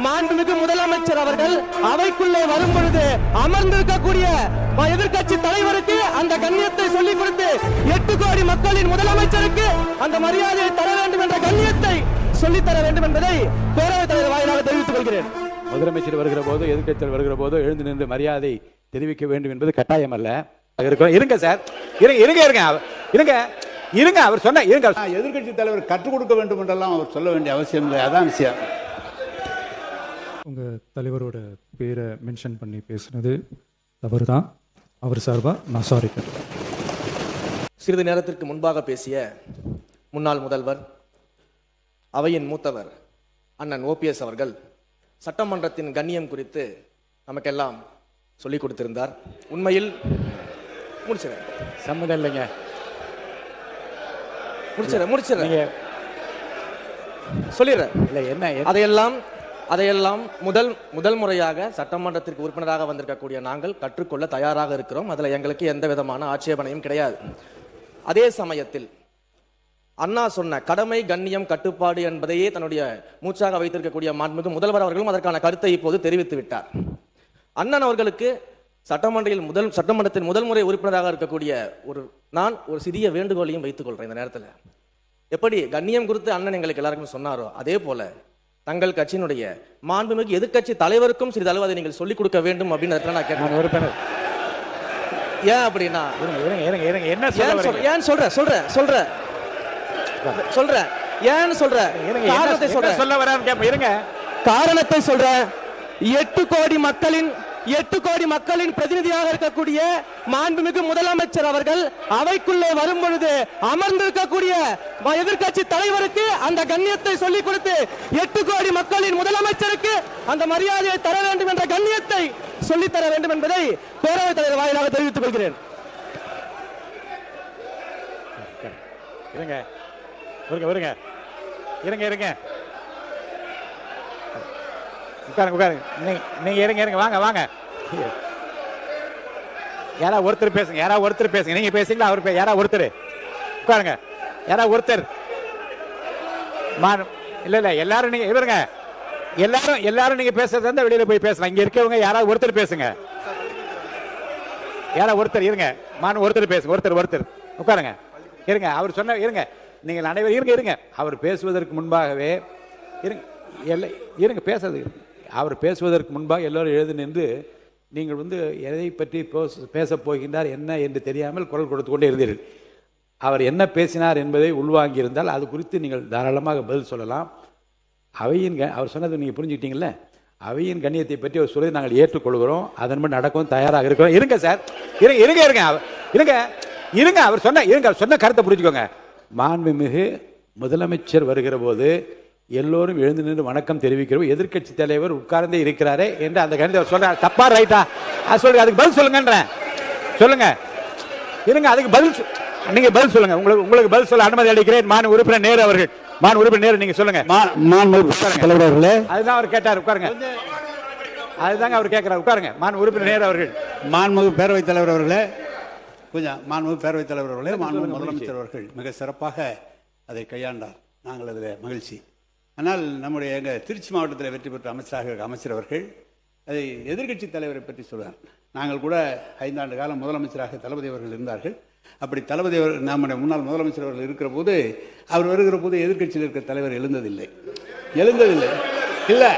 மாண்புமிகு முதலமைச்சர் அவர்கள் அவைக்குள்ளே வரும் பொழுது அமர்ந்திருக்கக்கூடிய எதிர்க்கட்சி தலைவருக்கு அந்த கண்ணியத்தை சொல்லிக் கொடுத்து 8 கோடி மக்களின் முதலமைச்சருக்கு அந்த மரியாதையை தர வேண்டும் என்ற கண்ணியத்தை சொல்லித்தர வேண்டும் என்பதை பேரவைத் தலைவர் வாயிலாக தெரிவித்துக் கொள்கிறேன். முதலமைச்சர் வருகிற போதோ எதிர்க்கட்சிகள் வருகிற போதோ எழுந்து நின்று மரியாதை தெரிவிக்க வேண்டும் என்பது கட்டாயம் அல்ல. இருங்க சார், இருங்க அவர் சொன்ன எதிர்க்கட்சி தலைவர் கற்றுக் கொடுக்க வேண்டும் என்றெல்லாம் அவர் சொல்ல வேண்டிய அவசியம் இல்லை. அதான் விஷயம். உங்க தலைவரோட பேரை மென்ஷன் பண்ணி பேசுனது தவறு தான். அவர் சார்பா நான் சாரி. சிறிது நேரத்திற்கு முன்பாக பேசிய முன்னாள் முதல்வர், அவையின் மூத்தவர் அண்ணன் OPS அவர்கள் சட்டமன்றத்தின் கண்ணியம் குறித்து நமக்கெல்லாம் சொல்லிக் கொடுத்திருந்தார். உண்மையில் முடிச்சிடறேன், சம்மதம் இல்லைங்க, முடிச்சிடறேன் சொல்லிடுறேன். இல்லை என்ன அதையெல்லாம் முதல் முறையாக சட்டமன்றத்திற்கு உறுப்பினராக வந்திருக்கக்கூடிய நாங்கள் கற்றுக்கொள்ள தயாராக இருக்கிறோம். அதுல எங்களுக்கு எந்த விதமான ஆட்சேபனையும் கிடையாது. அதே சமயத்தில் அண்ணா சொன்ன கடமை, கண்ணியம், கட்டுப்பாடு என்பதையே தன்னுடைய மூச்சாக வைத்திருக்கக்கூடிய மாண்புமிகு முதல்வர் அவர்களும் அதற்கான கருத்தை இப்போது தெரிவித்து விட்டார். அண்ணன் அவர்களுக்கு சட்டமன்றத்தின் முதல் முறை உறுப்பினராக இருக்கக்கூடிய நான் ஒரு சிறிய வேண்டுகோளையும் வைத்துக் கொள்றேன். இந்த நேரத்தில் எப்படி கண்ணியம் குறித்து அண்ணன் எங்களுக்கு எல்லாருக்கும் சொன்னாரோ அதே போல தங்கள் கட்சியினுடைய மாண்புமிகு எதிர்க்கட்சி தலைவருக்கும் சிறிதளவு அதை நீங்கள் சொல்லிக் கொடுக்க வேண்டும் அப்படின்னு நான் கேட்டேன். உறுப்பினர் ஏன் அப்படின்னா என்ன ஏன் காரணத்தை சொல்ற 8 கோடி மக்களின் பிரதிநிதியாக இருக்கக்கூடிய மாண்புமிகு முதலமைச்சர் அவர்கள் அவைக்குள்ளே வரும் பொழுது அமர்ந்திருக்கக்கூடிய எதிர்க்கட்சி தலைவருக்கு அந்த கண்ணியத்தை சொல்லிக் கொடுத்து 8 கோடி மக்களின் முதலமைச்சருக்கு அந்த மரியாதையை தர வேண்டும் என்ற கண்ணியத்தை சொல்லித்தர வேண்டும் என்பதை பேரவைத் தலைவர் வாயிலாக தெரிவித்துக் கொள்கிறேன். நீங்க இருங்க வாங்க யாராவது ஒருத்தர் பேசுங்க. நீங்க பேசுங்களா? அவர் யாராவது ஒருத்தர் உட்காருங்க. யாராவது ஒருத்தர் இல்ல எல்லாரும் நீங்க இவருங்க எல்லாரும் நீங்க பேசுறதா இருந்தா வெளியில போய் பேசலாம். இங்க இருக்கவங்க யாராவது ஒருத்தர் பேசுங்க. யாராவது ஒருத்தர் இருங்க. ஒருத்தர் பேசுங்க. ஒருத்தர் உட்காருங்க. இருங்க. அவர் சொன்ன இருங்க. நீங்கள் அனைவரும் இருங்க. அவர் பேசுவதற்கு முன்பாகவே இருங்க பேசுறது. அவர் பேசுவதற்கு முன்பாக எல்லோரும் எழுதி நின்று நீங்கள் எதை பற்றி பேசப் போகின்றார் என்ன என்று தெரியாமல் குரல் கொடுத்து கொண்டே இருந்தீர்கள். அவர் என்ன பேசினார் என்பதை உள்வாங்கி இருந்தால் அது குறித்து நீங்கள் தாராளமாக பதில் சொல்லலாம். அவர் சொன்னது நீங்கள் புரிஞ்சுக்கிட்டீங்களே, அவையின் கண்ணியத்தை பற்றி அவர் சொல்லி நாங்கள் ஏற்றுக்கொள்கிறோம். அதன்படி நடக்கவும் தயாராக இருக்கிறோம். இருங்க சார், இருங்க. அவர் சொன்ன கருத்தை புரிஞ்சுக்கோங்க. மாண்புமிகு முதலமைச்சர் வருகிற போது எல்லோரும் எழுந்து நின்று வணக்கம் தெரிவிக்கிறோம். எதிர்க்கட்சி தலைவர் உட்கார்ந்தே இருக்கிறாரே என்று அந்த கணித சொல்றாரு. தப்பா ரைட்டா? சொல்லுங்க, அதுக்கு பதில் சொல்லுங்க. இருங்க, அதுக்கு நீங்க பதில் சொல்லுங்க. உங்களுக்கு பதில் சொல்ல அனுமதி அளிக்கிறேன். மாண்பு உறுப்பினர் நேரு அவர்கள். நீங்க சொல்லுங்க. அதுதான் அவர் கேட்டார். உட்காருங்க. அதுதாங்க அவர் கேட்கிறார். உட்காருங்க. மாண்பு உறுப்பினர் நேரு அவர்கள். மாண்புமிகு பேரவைத் தலைவர் அவர்களே, மாண்புமிகு பேரவைத் தலைவர் அவர்களே, மாண்புமிகு முதலமைச்சர் அவர்கள் மிக சிறப்பாக அதை கையாண்டார். நாங்கள் அதில் மகிழ்ச்சி. ஆனால் நம்முடைய எங்கள் திருச்சி மாவட்டத்தில் வெற்றி பெற்ற அமைச்சர் அவர்கள் அதை எதிர்க்கட்சி தலைவரை பற்றி சொல்வார். நாங்கள் கூட 5 ஆண்டு காலம் முதலமைச்சராக தளபதி அவர்கள் இருந்தார்கள். அப்படி தளபதி நம்முடைய முன்னாள் முதலமைச்சர் அவர்கள் இருக்கிற போது அவர் வருகிற போது எதிர்க்கட்சியில் இருக்கிற தலைவர் எழுந்ததில்லை. இல்லை,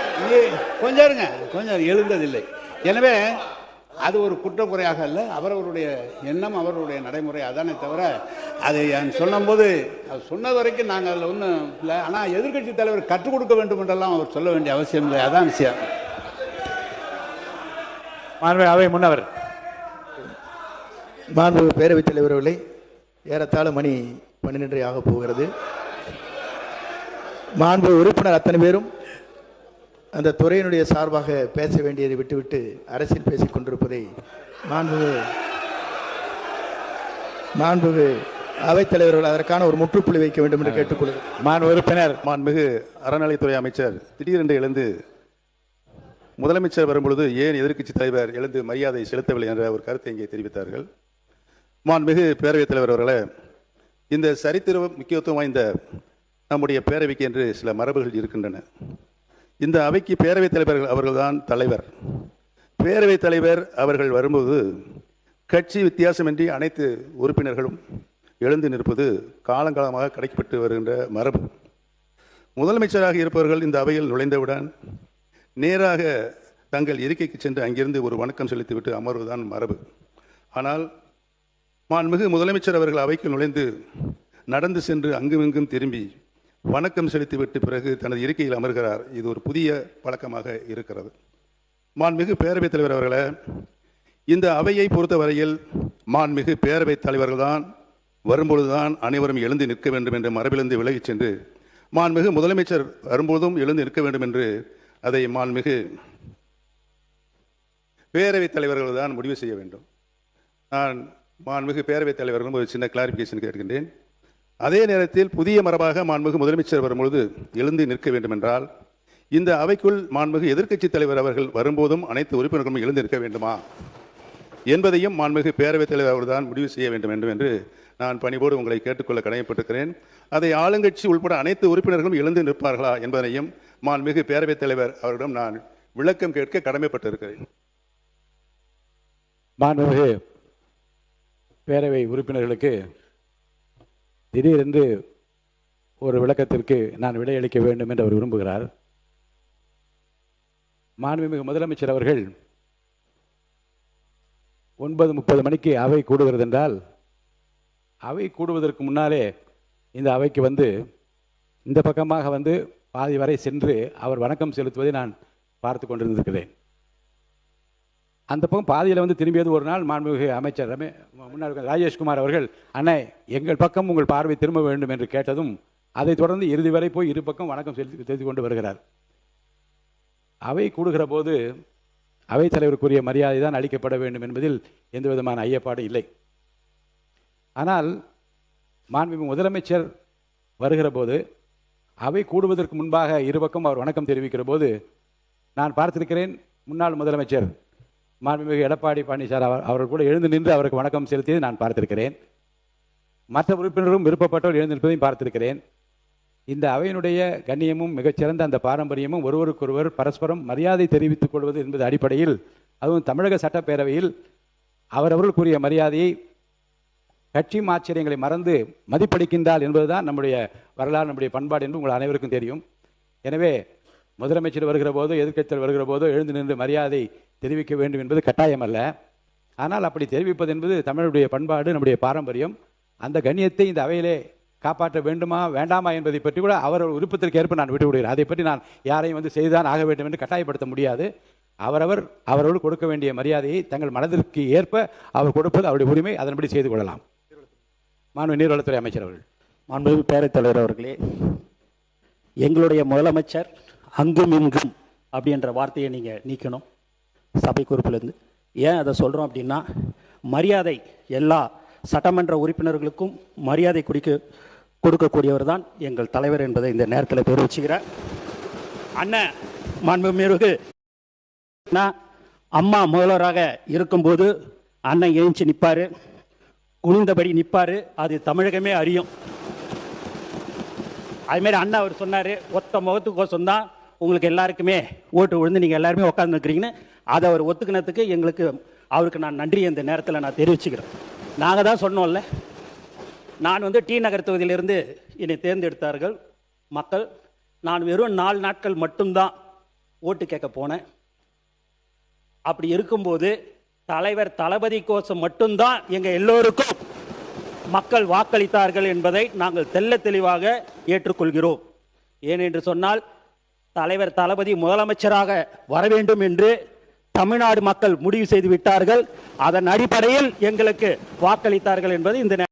கொஞ்சம் எழுந்ததில்லை. எனவே அது ஒரு குற்றக்குறையாக அல்ல, அவரவருடைய எண்ணம், அவருடைய நடைமுறை. அதானே தவிர அதை சொன்னபோது அது சொன்னது வரைக்கும் நாங்கள் அதில் ஒன்றும் இல்லை. ஆனால் எதிர்க்கட்சி தலைவர் கற்றுக் கொடுக்க வேண்டும் என்றெல்லாம் அவர் சொல்ல வேண்டிய அவசியம் இல்லை. அதான் விஷயம். அவை முன்னவர் மாண்பு பேரவைத் தலைவர்களை ஏறத்தாழ மணி 12 ஆக போகிறது. மாண்பு உறுப்பினர் அத்தனை பேரும் அந்த துறையினுடைய சார்பாக பேச வேண்டியதை விட்டுவிட்டு அரசியல் பேசிக் கொண்டிருப்பதை மாண்புமிகு அவைத்தலைவர்கள் அதற்கான ஒரு முற்றுப்புள்ளி வைக்க வேண்டும் என்று கேட்டுக்கொள்கிறேன். மாண்பு உறுப்பினர் மாண்புமிகு அறநிலைத்துறை அமைச்சர் திடீரென்று எழுந்து முதலமைச்சர் வரும்பொழுது ஏன் எதிர்க்கட்சி தலைவர் எழுந்து மரியாதை செலுத்தவில்லை என்ற ஒரு கருத்தை இங்கே தெரிவித்தார்கள். மாண்புமிகு பேரவைத் தலைவர் அவர்களே, இந்த சரித்திர முக்கியத்துவம் வாய்ந்த நம்முடைய பேரவைக்கு என்று சில மரபுகள் இருக்கின்றன. இந்த அவைக்கு பேரவைத் தலைவர்கள் அவர்கள்தான் தலைவர். பேரவைத் தலைவர் அவர்கள் வரும்போது கட்சி வித்தியாசமின்றி அனைத்து உறுப்பினர்களும் எழுந்து நிற்பது காலங்காலமாக கடைக்கப்பட்டு வருகின்ற மரபு. முதலமைச்சராக இருப்பவர்கள் இந்த அவையில் நுழைந்தவுடன் நேராக தங்கள் இருக்கைக்கு சென்று அங்கிருந்து ஒரு வணக்கம் செலுத்திவிட்டு அமர்வுதான் மரபு. ஆனால் மாண்புமிகு முதலமைச்சர் அவர்கள் அவைக்கு நுழைந்து நடந்து சென்று அங்குமிங்கும் திரும்பி வணக்கம் செலுத்திவிட்டு பிறகு தனது இருக்கையில் அமர்கிறார். இது ஒரு புதிய பழக்கமாக இருக்கிறது. மாண்புமிகு பேரவைத் தலைவர் அவர்களே, இந்த அவையை பொறுத்தவரையில் மாண்புமிகு பேரவைத் தலைவர்கள்தான் வரும்பொழுதுதான் அனைவரும் எழுந்து நிற்க வேண்டும் என்ற மரபிலிருந்து விலகிச் சென்று மாண்புமிகு முதலமைச்சர் வரும்போதும் எழுந்து நிற்க வேண்டும் என்று அதை மாண்புமிகு பேரவைத் தலைவர்கள் தான் முடிவு செய்ய வேண்டும். நான் மாண்புமிகு பேரவைத் தலைவர்களும் ஒரு சின்ன கிளாரிஃபிகேஷன் கேட்கின்றேன். அதே நேரத்தில் புதிய மரபாக மாண்புமிகு முதலமைச்சர் வரும்பொழுது எழுந்து நிற்க வேண்டும் என்றால் இந்த அவைக்குள் மாண்புமிகு எதிர்க்கட்சி தலைவர் அவர்கள் வரும்போதும் அனைத்து உறுப்பினர்களும் எழுந்து நிற்க வேண்டுமா என்பதையும் மாண்புமிகு பேரவைத் தலைவர் அவர்தான் முடிவு செய்ய வேண்டும் என்று நான் பணிவோடு உங்களை கேட்டுக்கொள்ள கடமைப்பட்டிருக்கிறேன். அதை ஆளுங்கட்சி உட்பட அனைத்து உறுப்பினர்களும் எழுந்து நிற்பார்களா என்பதையும் மாண்புமிகு பேரவைத் தலைவர் அவரிடம் நான் விளக்கம் கேட்க கடமைப்பட்டிருக்கிறேன். மாண்புமிகு பேரவை உறுப்பினர்களுக்கு திடீரென்று ஒரு விளக்கத்திற்கு நான் விடையளிக்க வேண்டும் என்று அவர் விரும்புகிறார். மாண்புமிகு முதலமைச்சர் அவர்கள் 9:30 மணிக்கு அவை கூடுகிறது என்றால் அவை கூடுவதற்கு முன்னாலே இந்த அவைக்கு வந்து இந்த பக்கமாக வந்து பாதி வரை சென்று அவர் வணக்கம் செலுத்துவதை நான் பார்த்து கொண்டிருந்திருக்கிறேன். அந்த பக்கம் பாதியில் வந்து திரும்பியது ஒரு நாள் மாண்புமிகு அமைச்சர் முன்னாள் ராஜேஷ்குமார் அவர்கள், அண்ணே எங்கள் பக்கம் உங்கள் பார்வை திரும்ப வேண்டும் என்று கேட்டதும் அதைத் தொடர்ந்து இறுதி வரை போய் இரு பக்கம் வணக்கம் செலுத்தி கொண்டு வருகிறார். அவை கூடுகிற போது அவைத் தலைவருக்குரிய மரியாதை தான் அளிக்கப்பட வேண்டும் என்பதில் எந்த விதமான ஐயப்பாடு இல்லை. ஆனால் மாண்புமிகு முதலமைச்சர் வருகிற போது அவை கூடுவதற்கு முன்பாக இருபக்கம் அவர் வணக்கம் தெரிவிக்கிற போது நான் பார்த்திருக்கிறேன். முன்னாள் முதலமைச்சர் மாண்புமிகு எடப்பாடி பழனிசாமி அவர்கள் கூட எழுந்து நின்று அவருக்கு வணக்கம் செலுத்தியதை நான் பார்த்திருக்கிறேன். மற்ற உறுப்பினரும் விருப்பப்பட்டவர் எழுந்து நிற்பதையும் பார்த்திருக்கிறேன். இந்த அவையினுடைய கண்ணியமும் மிகச்சிறந்த அந்த பாரம்பரியமும் ஒருவருக்கொருவர் பரஸ்பரம் மரியாதை தெரிவித்துக் கொள்வது என்பது அடிப்படையில், அதுவும் தமிழக சட்டப்பேரவையில் அவரவர்களுக்குரிய மரியாதையை கட்சி ஆச்சரியங்களை மறந்து மதிப்பளிக்கின்றால் என்பதுதான் நம்முடைய வரலாறு, நம்முடைய பண்பாடு என்று உங்கள் அனைவருக்கும் தெரியும். எனவே முதலமைச்சர் வருகிற போதோ எதிர்க்கட்சிகள் வருகிற போதோ எழுந்து நின்று மரியாதை தெரிவிக்க வேண்டும் என்பது கட்டாயம் அல்ல. ஆனால் அப்படி தெரிவிப்பது என்பது தமிழுடைய பண்பாடு, நம்முடைய பாரம்பரியம். அந்த கண்ணியத்தை இந்த அவையிலே காப்பாற்ற வேண்டுமா வேண்டாமா என்பதை பற்றி கூட அவர் விருப்பத்திற்கு ஏற்ப நான் விட்டு விடுகிறேன். அதை பற்றி நான் யாரையும் வந்து செய்துதான் ஆக வேண்டும் என்று கட்டாயப்படுத்த முடியாது. அவரவர்கள் கொடுக்க வேண்டிய மரியாதையை தங்கள் மனதிற்கு ஏற்ப அவர் கொடுப்பது அவருடைய உரிமை, அதன்படி செய்து கொள்ளலாம். மாண்பு நீர்வளத்துறை அமைச்சர் அவர்கள். மாண்புமிகு பேரவைத் தலைவர் அவர்களே, எங்களுடைய முதலமைச்சர் அங்கும் இங்கும் அப்படின்ற வார்த்தையை நீங்கள் நீக்கணும் சபை குறிப்பிலிருந்து. ஏன் அதை சொல்கிறோம் அப்படின்னா, மரியாதை எல்லா சட்டமன்ற உறுப்பினர்களுக்கும் மரியாதை கொடுக்கக்கூடியவர் தான் எங்கள் தலைவர் என்பதை இந்த நேரத்தில் தெரிவிச்சுக்கிறேன். அண்ணன் மாண்புமிகு அம்மா முதல்வராக இருக்கும்போது அண்ணன் எழுந்து நிற்பார், குனிந்தபடி நிற்பார். அது தமிழகமே அறியும். அதுமாரி அண்ணா அவர் சொன்னார், ஒத்த முகத்துக்கோசம் தான் உங்களுக்கு எல்லாருக்குமே ஓட்டு விழுந்து நீங்கள் எல்லாருமே உட்காந்துருக்கிறீங்கன்னு. அதை அவர் ஒத்துக்கினதுக்கு அவருக்கு நான் நன்றி இந்த நேரத்தில் நான் தெரிவிச்சுக்கிறேன். நாங்கள் தான் சொன்னோம்ல, நான் வந்து டி நகர் தொகுதியிலிருந்து என்னை தேர்ந்தெடுத்தார்கள் மக்கள். நான் வெறும் 4 நாட்கள் மட்டும்தான் ஓட்டு கேட்க போனேன். அப்படி இருக்கும்போது தலைவர் தளபதி கோசம் மட்டும்தான் எங்கள் எல்லோருக்கும் மக்கள் வாக்களித்தார்கள் என்பதை நாங்கள் தெள்ள தெளிவாக ஏற்றுக்கொள்கிறோம். ஏனென்று சொன்னால், தலைவர் தளபதி முதலமைச்சராக வர வேண்டும் என்று தமிழ்நாடு மக்கள் முடிவு செய்து விட்டார்கள். அதன் அடிப்படையில் எங்களுக்கு வாக்களித்தார்கள் என்பது இந்த